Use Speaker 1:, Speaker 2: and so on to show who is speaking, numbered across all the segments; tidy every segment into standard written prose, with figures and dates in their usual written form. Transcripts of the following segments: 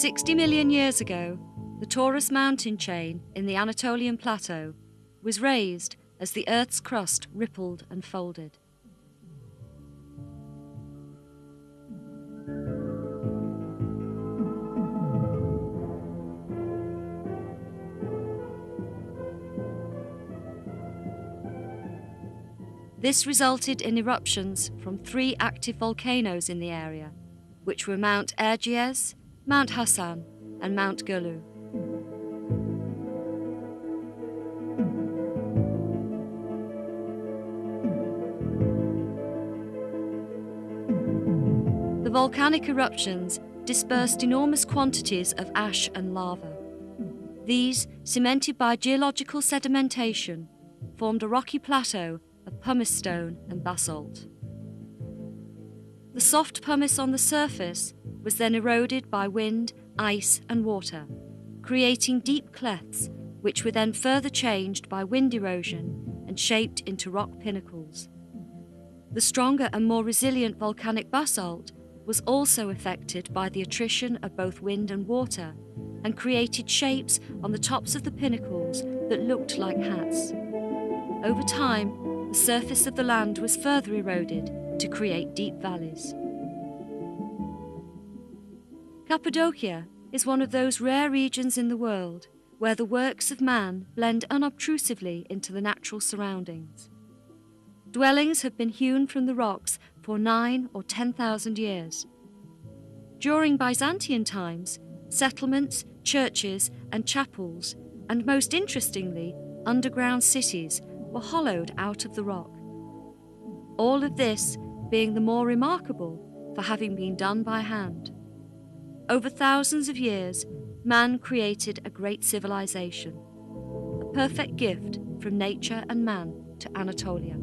Speaker 1: 60 million years ago, the Taurus mountain chain in the Anatolian plateau was raised as the Earth's crust rippled and folded. This resulted in eruptions from 3 active volcanoes in the area, which were Mount Erciyes, Mount Hassan, and Mount Gulu. The volcanic eruptions dispersed enormous quantities of ash and lava. These, cemented by geological sedimentation, formed a rocky plateau of pumice stone and basalt. The soft pumice on the surface was then eroded by wind, ice, and water, creating deep clefts, which were then further changed by wind erosion and shaped into rock pinnacles. The stronger and more resilient volcanic basalt was also affected by the attrition of both wind and water, and created shapes on the tops of the pinnacles that looked like hats. Over time, the surface of the land was further eroded to create deep valleys. Cappadocia is one of those rare regions in the world where the works of man blend unobtrusively into the natural surroundings. Dwellings have been hewn from the rocks for 9 or 10,000 years. During Byzantine times, settlements, churches, and chapels, and most interestingly, underground cities, were hollowed out of the rock. All of this being the more remarkable for having been done by hand. Over thousands of years, man created a great civilization, a perfect gift from nature and man to Anatolia.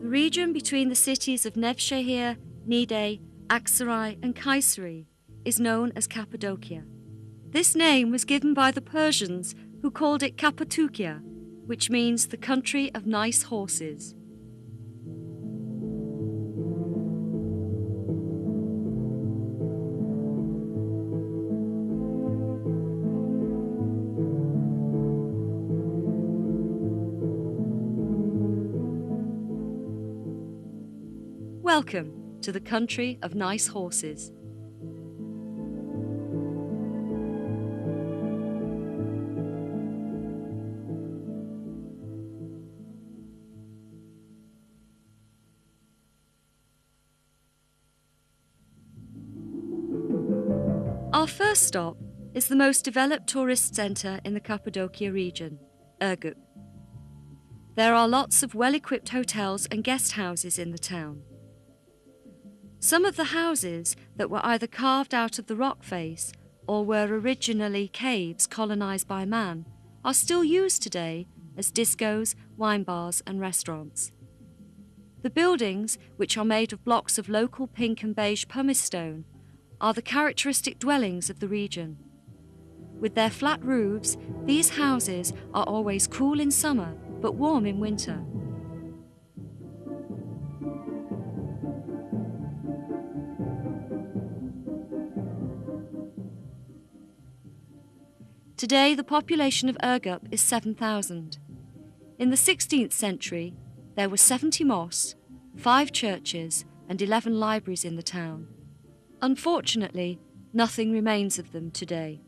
Speaker 1: The region between the cities of Nevşehir, Niğde, Aksaray, and Kayseri is known as Cappadocia. This name was given by the Persians, who called it Cappadocia, which means the country of nice horses. Welcome to the country of nice horses. Our first stop is the most developed tourist centre in the Cappadocia region, Ürgüp. There are lots of well-equipped hotels and guest houses in the town. Some of the houses that were either carved out of the rock face or were originally caves colonised by man are still used today as discos, wine bars and restaurants. The buildings, which are made of blocks of local pink and beige pumice stone, are the characteristic dwellings of the region. With their flat roofs, these houses are always cool in summer but warm in winter. Today, the population of Ürgüp is 7,000. In the 16th century, there were 70 mosques, 5 churches, and 11 libraries in the town. Unfortunately, nothing remains of them today.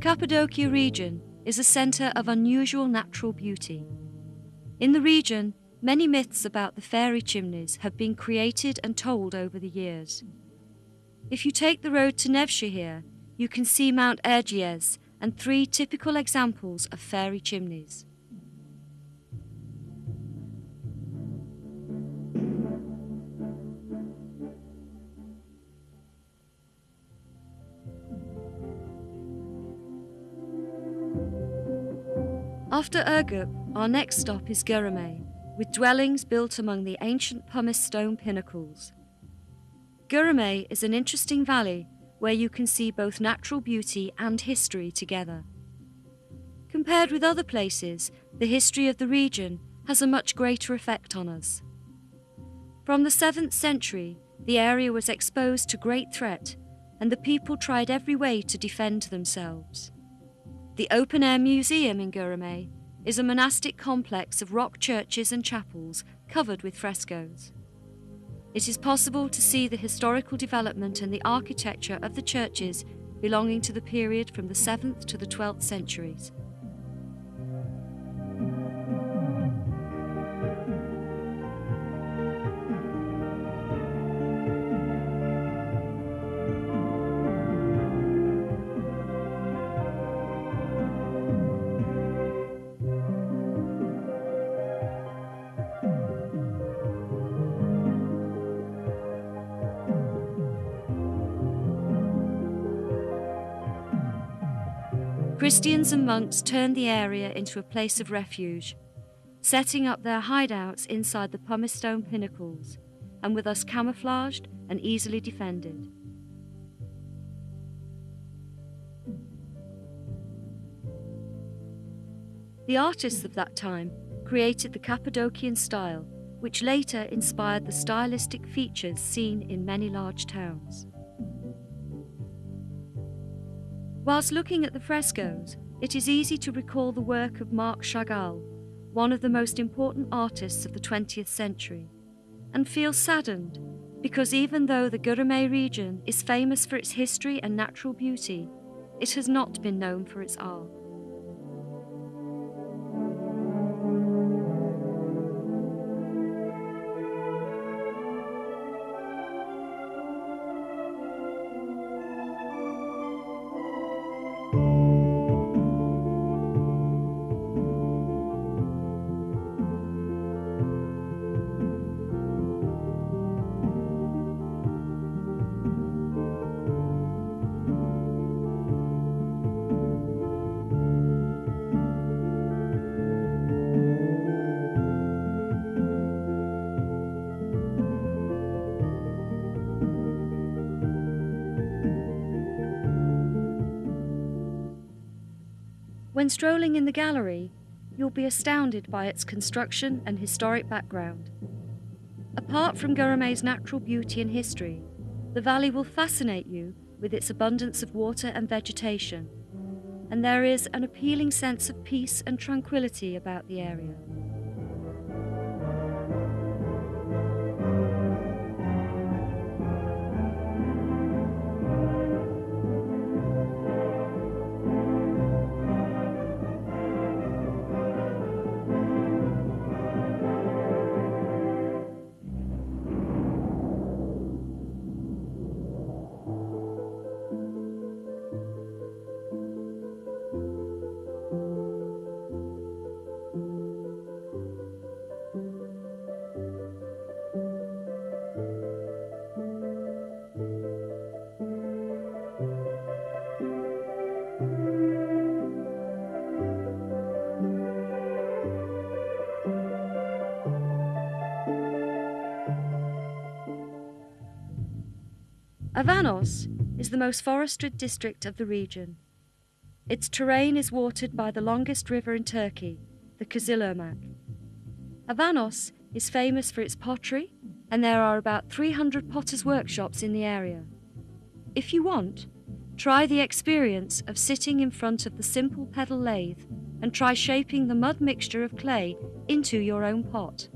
Speaker 1: Cappadocia region is a centre of unusual natural beauty. In the region, many myths about the fairy chimneys have been created and told over the years. If you take the road to Nevşehir, you can see Mount Erciyes and 3 typical examples of fairy chimneys. After Urgup, our next stop is Göreme, with dwellings built among the ancient pumice stone pinnacles. Göreme is an interesting valley where you can see both natural beauty and history together. Compared with other places, the history of the region has a much greater effect on us. From the 7th century, the area was exposed to great threat, and the people tried every way to defend themselves. The open-air museum in Göreme is a monastic complex of rock churches and chapels covered with frescoes. It is possible to see the historical development and the architecture of the churches belonging to the period from the 7th to the 12th centuries. Christians and monks turned the area into a place of refuge, setting up their hideouts inside the pumice stone pinnacles, and with us camouflaged and easily defended. The artists of that time created the Cappadocian style, which later inspired the stylistic features seen in many large towns. Whilst looking at the frescoes, it is easy to recall the work of Marc Chagall, one of the most important artists of the 20th century, and feel saddened because even though the Göreme region is famous for its history and natural beauty, it has not been known for its art. When strolling in the gallery, you'll be astounded by its construction and historic background. Apart from Göreme's natural beauty and history, the valley will fascinate you with its abundance of water and vegetation, and there is an appealing sense of peace and tranquility about the area. Avanos is the most forested district of the region. Its terrain is watered by the longest river in Turkey, the Kızılırmak. Avanos is famous for its pottery, and there are about 300 potters' workshops in the area. If you want, try the experience of sitting in front of the simple pedal lathe and try shaping the mud mixture of clay into your own pot.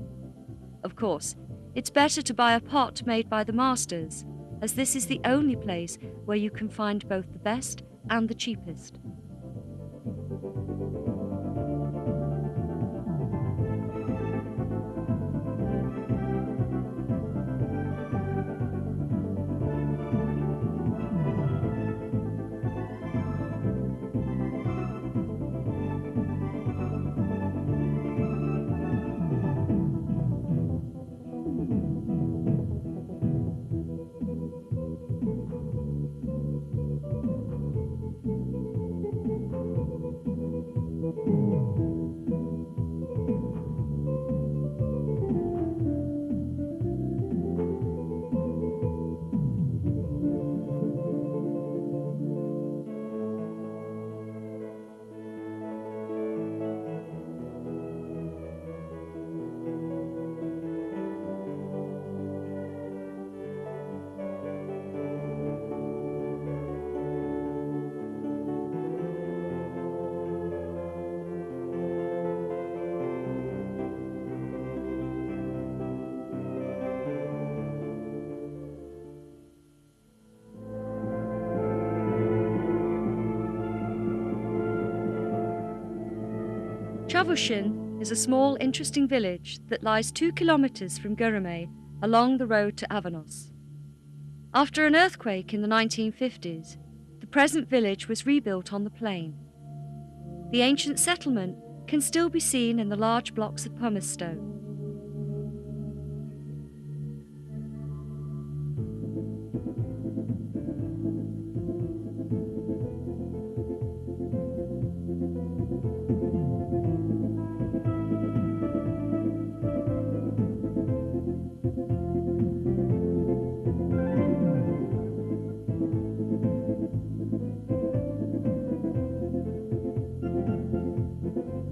Speaker 1: Of course, it's better to buy a pot made by the masters, as this is the only place where you can find both the best and the cheapest. Chavushin is a small, interesting village that lies 2 kilometers from Gurame along the road to Avanos. After an earthquake in the 1950s, the present village was rebuilt on the plain. The ancient settlement can still be seen in the large blocks of pumice stone.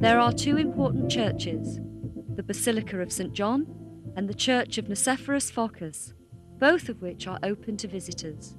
Speaker 1: There are 2 important churches, the Basilica of St. John and the Church of Nicephorus Phocas, both of which are open to visitors.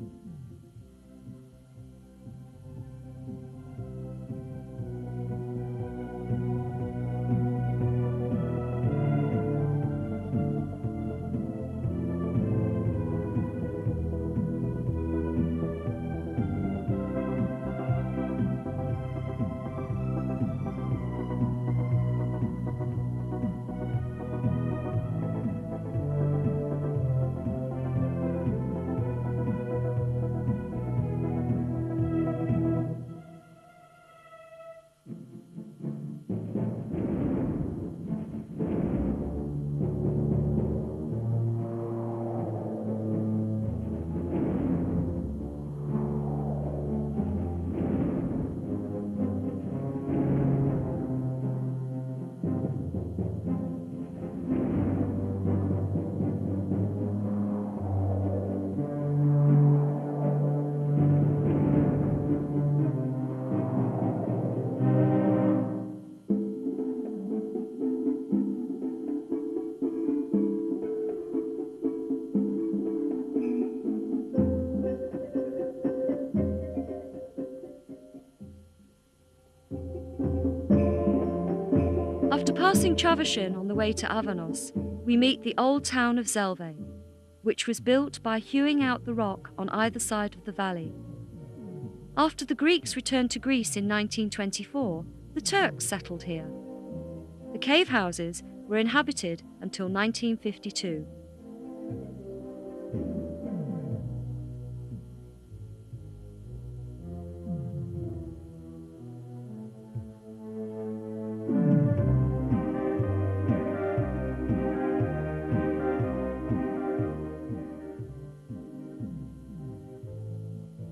Speaker 1: After passing Chavushin on the way to Avanos, we meet the old town of Zelve, which was built by hewing out the rock on either side of the valley. After the Greeks returned to Greece in 1924, the Turks settled here. The cave houses were inhabited until 1952.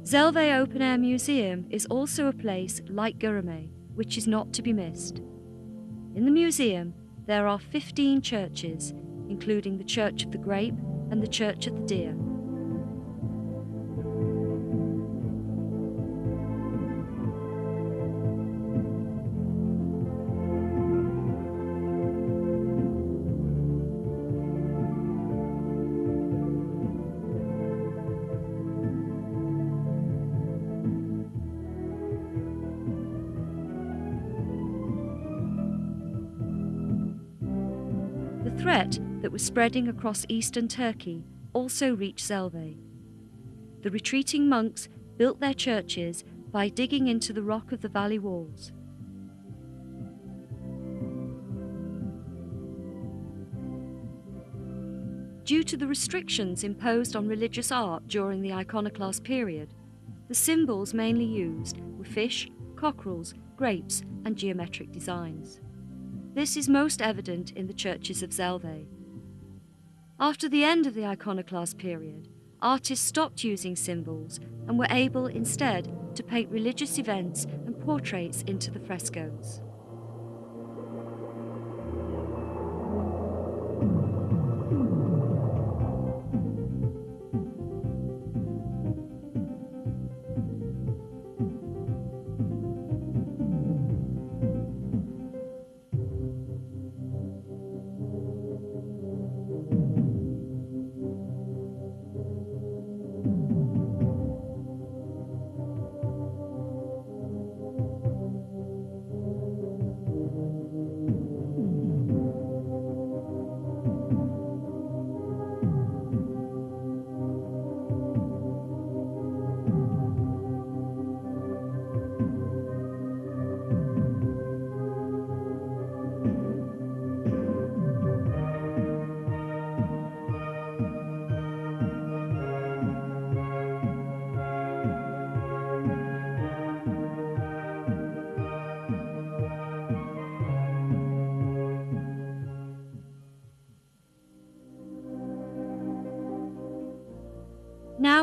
Speaker 1: Zelve Open Air Museum is also a place like Gurame, which is not to be missed. In the museum, there are 15 churches, including the Church of the Grape and the Church of the Deer. The threat that was spreading across eastern Turkey also reached Zelve. The retreating monks built their churches by digging into the rock of the valley walls. Due to the restrictions imposed on religious art during the iconoclast period, the symbols mainly used were fish, cockerels, grapes, and geometric designs. This is most evident in the churches of Zelve. After the end of the iconoclast period, artists stopped using symbols and were able instead to paint religious events and portraits into the frescoes.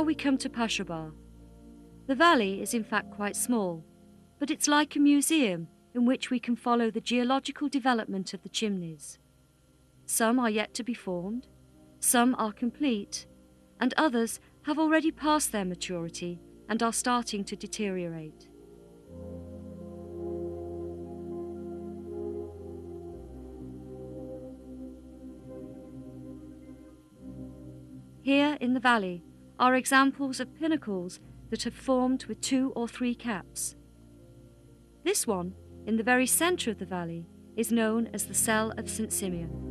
Speaker 1: we come to Pashobar. The valley is in fact quite small, but it's like a museum in which we can follow the geological development of the chimneys. Some are yet to be formed, some are complete, and others have already passed their maturity and are starting to deteriorate. Here in the valley are examples of pinnacles that have formed with 2 or 3 caps. This one, in the very centre of the valley, is known as the Cell of St. Simeon.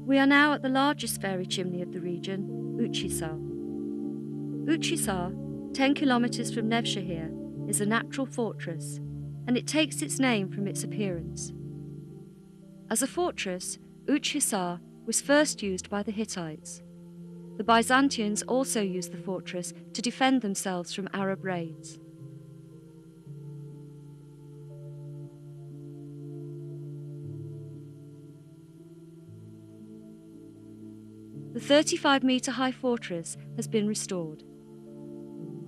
Speaker 1: We are now at the largest fairy chimney of the region, Uchisar. Uchisar, 10 kilometers from Nevşehir, is a natural fortress, and it takes its name from its appearance. As a fortress, Uchisar was first used by the Hittites. The Byzantines also used the fortress to defend themselves from Arab raids. The 35-metre-high fortress has been restored.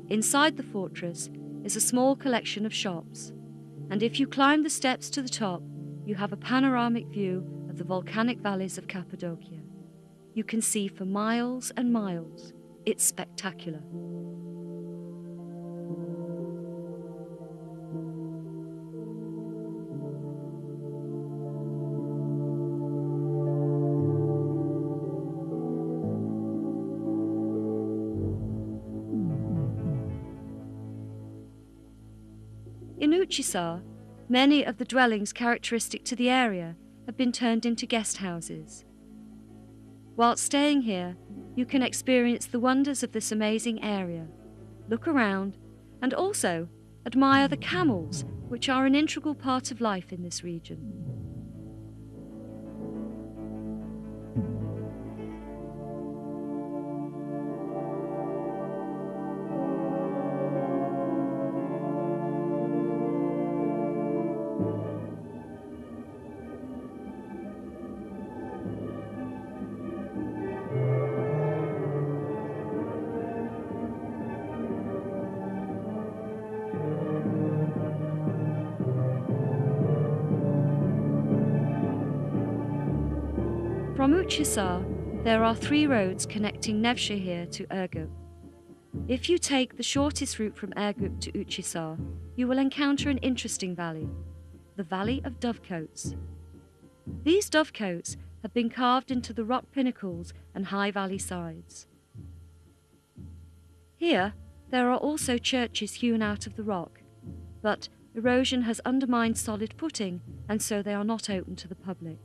Speaker 1: Inside the fortress is a small collection of shops, and if you climb the steps to the top, you have a panoramic view of the volcanic valleys of Cappadocia. You can see for miles and miles. It's spectacular. In Uchisar, many of the dwellings characteristic to the area have been turned into guest houses. Whilst staying here, you can experience the wonders of this amazing area, look around, and also admire the camels, which are an integral part of life in this region. From Uchisar, there are 3 roads connecting Nevşehir to Ergup. If you take the shortest route from Ergup to Uchisar, you will encounter an interesting valley, the Valley of Dovecotes. These dovecotes have been carved into the rock pinnacles and high valley sides. Here, there are also churches hewn out of the rock, but erosion has undermined solid footing, and so they are not open to the public.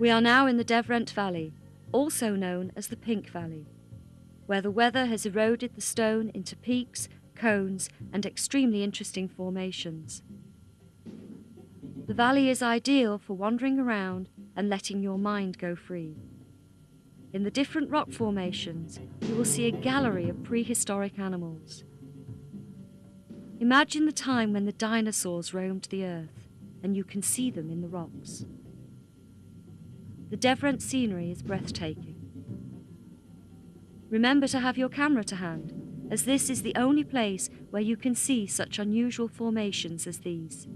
Speaker 1: We are now in the Devrent Valley, also known as the Pink Valley, where the weather has eroded the stone into peaks, cones, and extremely interesting formations. The valley is ideal for wandering around and letting your mind go free. In the different rock formations, you will see a gallery of prehistoric animals. Imagine the time when the dinosaurs roamed the earth, and you can see them in the rocks. The Devrent scenery is breathtaking. Remember to have your camera to hand, as this is the only place where you can see such unusual formations as these.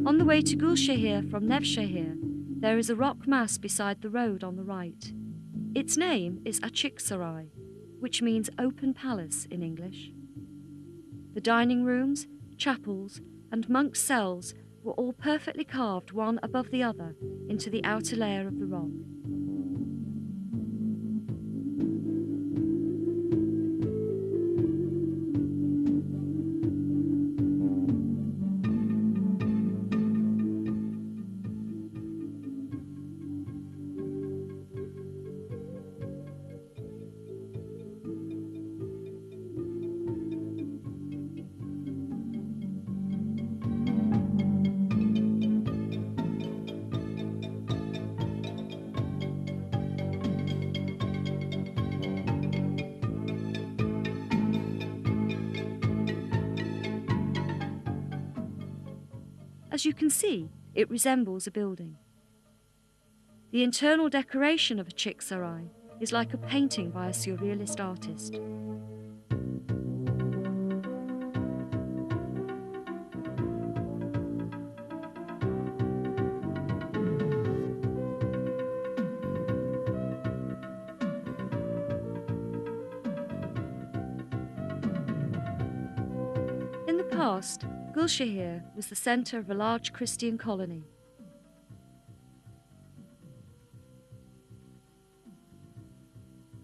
Speaker 1: On the way to Gulshahir from Nevshahir, there is a rock mass beside the road on the right. Its name is Achiksarai, which means open palace in English. The dining rooms, chapels, and monks' cells were all perfectly carved one above the other into the outer layer of the rock. As you can see, it resembles a building. The internal decoration of a Achiksarai is like a painting by a surrealist artist. In the past, Gulshahir was the centre of a large Christian colony.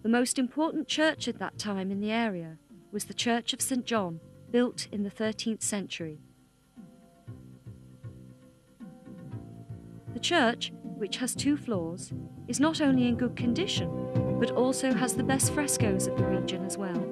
Speaker 1: The most important church at that time in the area was the Church of St. John, built in the 13th century. The church, which has 2 floors, is not only in good condition, but also has the best frescoes of the region as well.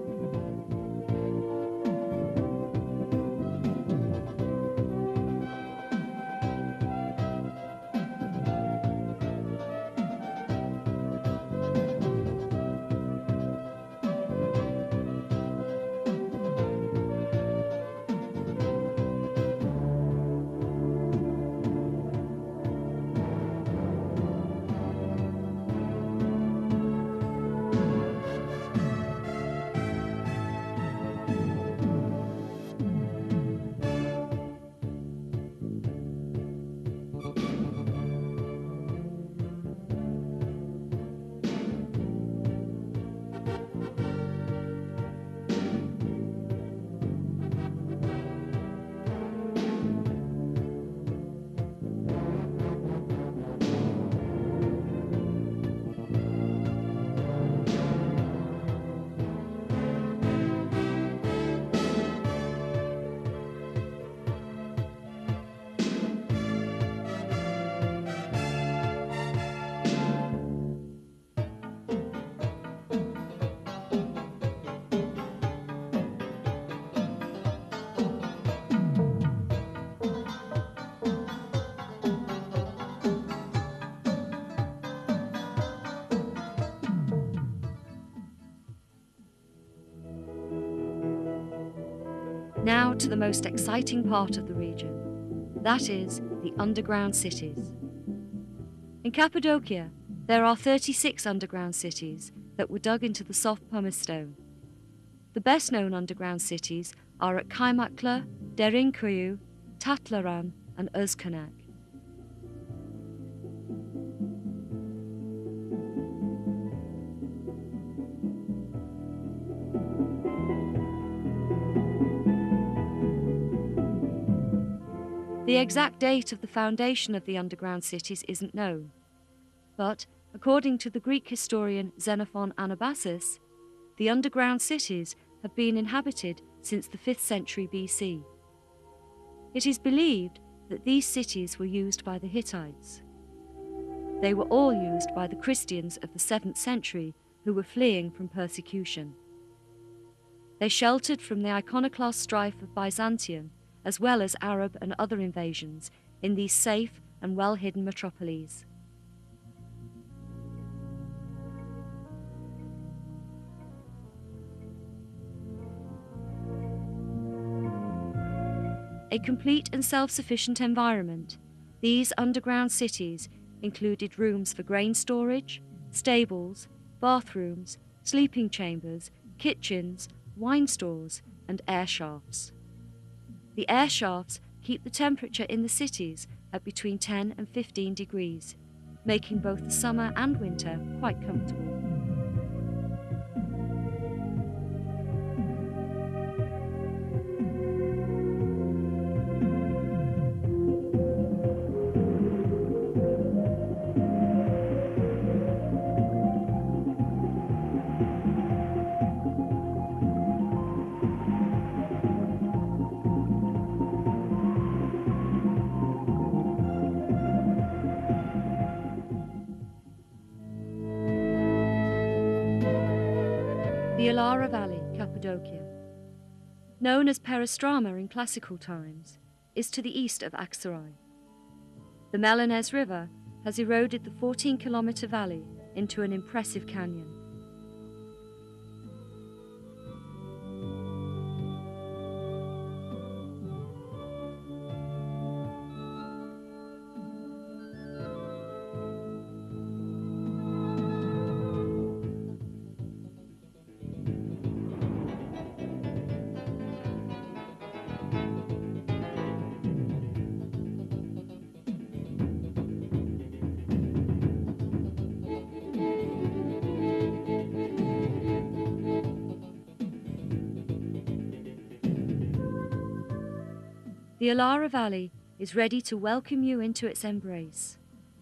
Speaker 1: to the most exciting part of the region, that is, the underground cities. In Cappadocia, there are 36 underground cities that were dug into the soft pumice stone. The best-known underground cities are at Kaymaklı, Derinkuyu, Tatlaran, and Özkonak. The exact date of the foundation of the underground cities isn't known, but according to the Greek historian Xenophon Anabasis, the underground cities have been inhabited since the 5th century BC. It is believed that these cities were used by the Hittites. They were all used by the Christians of the 7th century who were fleeing from persecution. They sheltered from the iconoclast strife of Byzantium as well as Arab and other invasions in these safe and well-hidden metropoles. A complete and self-sufficient environment, these underground cities included rooms for grain storage, stables, bathrooms, sleeping chambers, kitchens, wine stores, and air shafts. The air shafts keep the temperature in the cities at between 10 and 15 degrees, making both the summer and winter quite comfortable. The Alara Valley, Cappadocia, known as Peristrama in classical times, is to the east of Aksaray. The Melanez River has eroded the 14-kilometre valley into an impressive canyon. The Alara Valley is ready to welcome you into its embrace.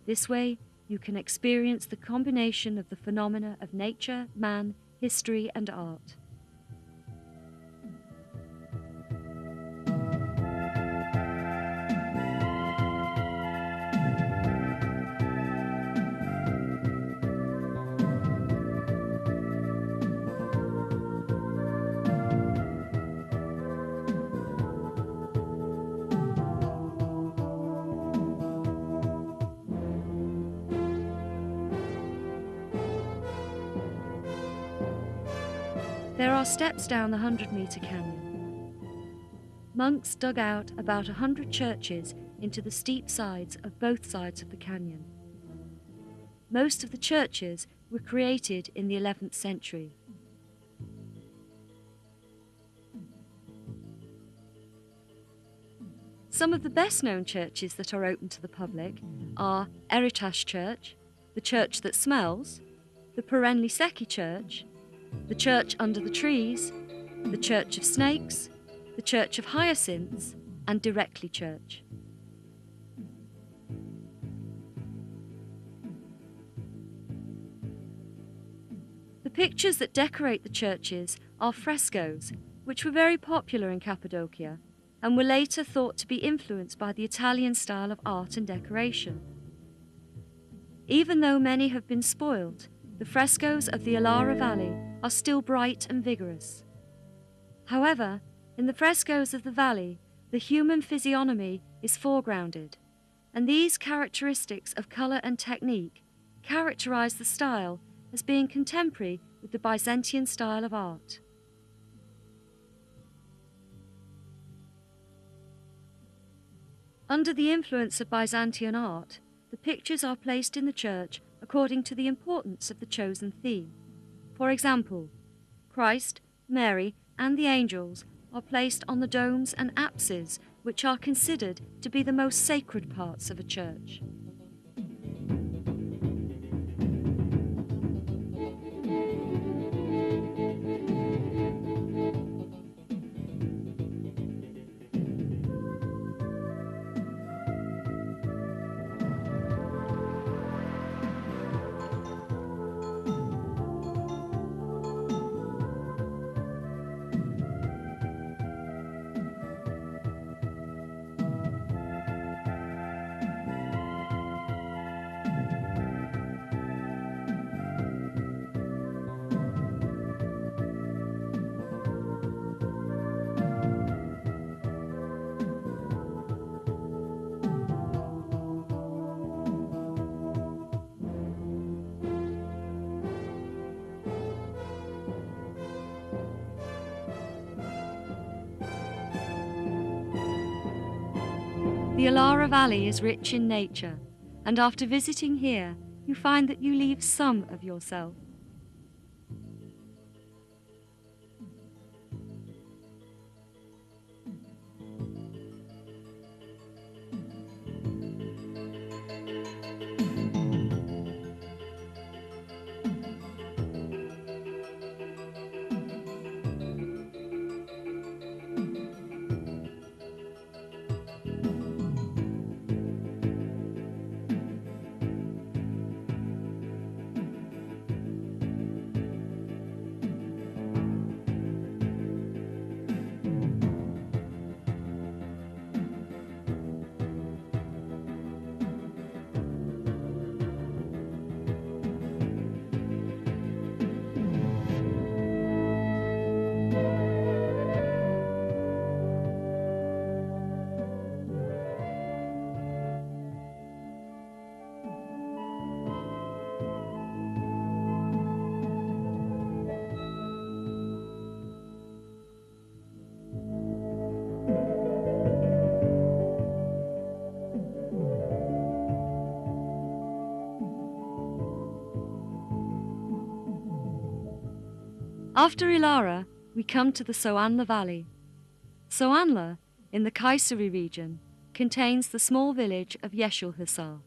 Speaker 1: This way, you can experience the combination of the phenomena of nature, man, history, and art. There are steps down the 100-metre canyon. Monks dug out about 100 churches into the steep sides of both sides of the canyon. Most of the churches were created in the 11th century. Some of the best-known churches that are open to the public are Eritaş Church, the Church That Smells, the Perenli Seki Church, the Church Under the Trees, the Church of Snakes, the Church of Hyacinths, and Directly Church. The pictures that decorate the churches are frescoes, which were very popular in Cappadocia and were later thought to be influenced by the Italian style of art and decoration. Even though many have been spoiled, the frescoes of the Alara Valley are still bright and vigorous. However, in the frescoes of the valley, the human physiognomy is foregrounded, and these characteristics of colour and technique characterize the style as being contemporary with the Byzantine style of art. Under the influence of Byzantine art, the pictures are placed in the church according to the importance of the chosen theme. For example, Christ, Mary, and the angels are placed on the domes and apses, which are considered to be the most sacred parts of a church. The Ilara Valley is rich in nature, and after visiting here, you find that you leave some of yourself. After Ilara, we come to the Soanla Valley. Soanla, in the Kayseri region, contains the small village of Yeşilhisar.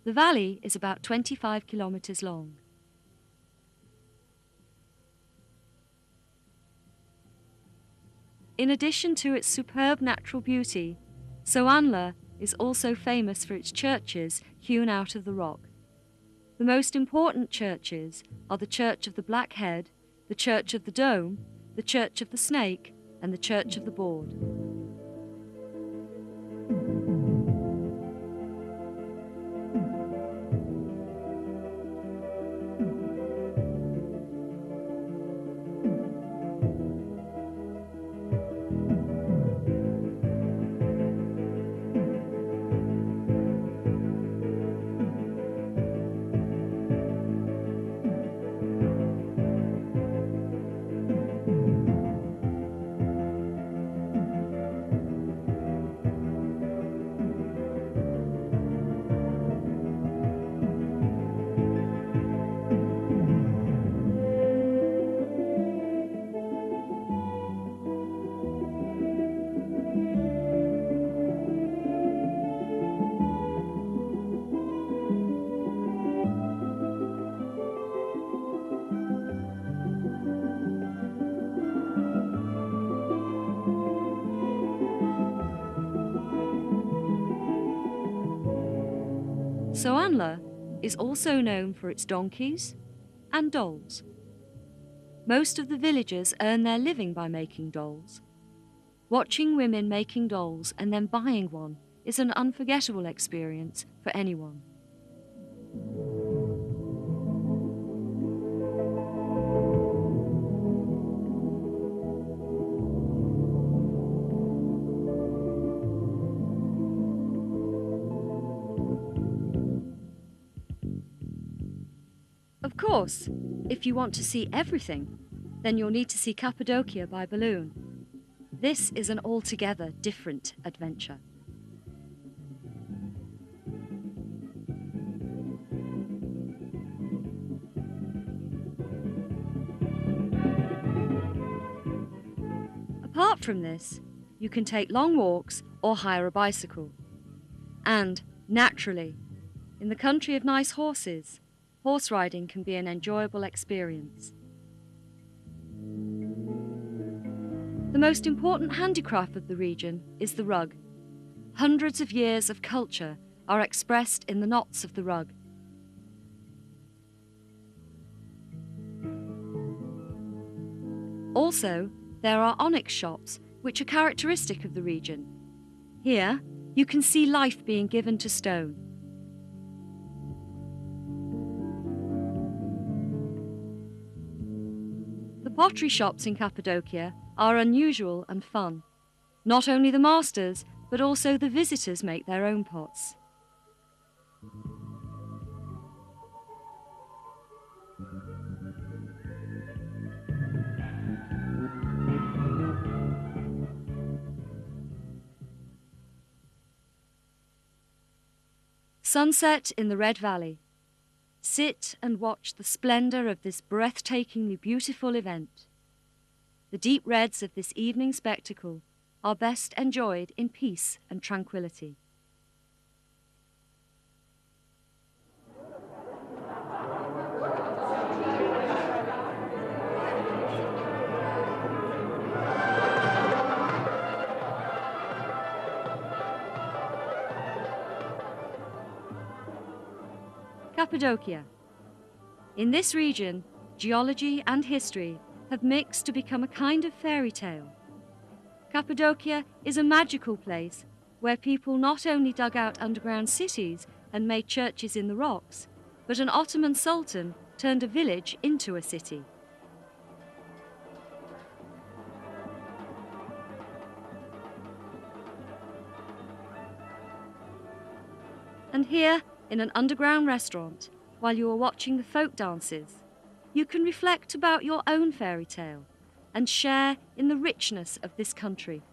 Speaker 1: The valley is about 25 kilometers long. In addition to its superb natural beauty, Soanla is also famous for its churches hewn out of the rock. The most important churches are the Church of the Black Head, the Church of the Dome, the Church of the Snake, and the Church of the Board. Soanla is also known for its donkeys and dolls. Most of the villagers earn their living by making dolls. Watching women making dolls and then buying one is an unforgettable experience for anyone. Of course, if you want to see everything, then you'll need to see Cappadocia by balloon. This is an altogether different adventure. Apart from this, you can take long walks or hire a bicycle. And, naturally, in the country of nice horses, horse riding can be an enjoyable experience. The most important handicraft of the region is the rug. Hundreds of years of culture are expressed in the knots of the rug. Also, there are onyx shops, which are characteristic of the region. Here, you can see life being given to stone. The pottery shops in Cappadocia are unusual and fun. Not only the masters, but also the visitors make their own pots. Sunset in the Red Valley. Sit and watch the splendor of this breathtakingly beautiful event. The deep reds of this evening spectacle are best enjoyed in peace and tranquility. Cappadocia. In this region, geology and history have mixed to become a kind of fairy tale. Cappadocia is a magical place where people not only dug out underground cities and made churches in the rocks, but an Ottoman sultan turned a village into a city. And here, in an underground restaurant, while you are watching the folk dances, you can reflect about your own fairy tale and share in the richness of this country.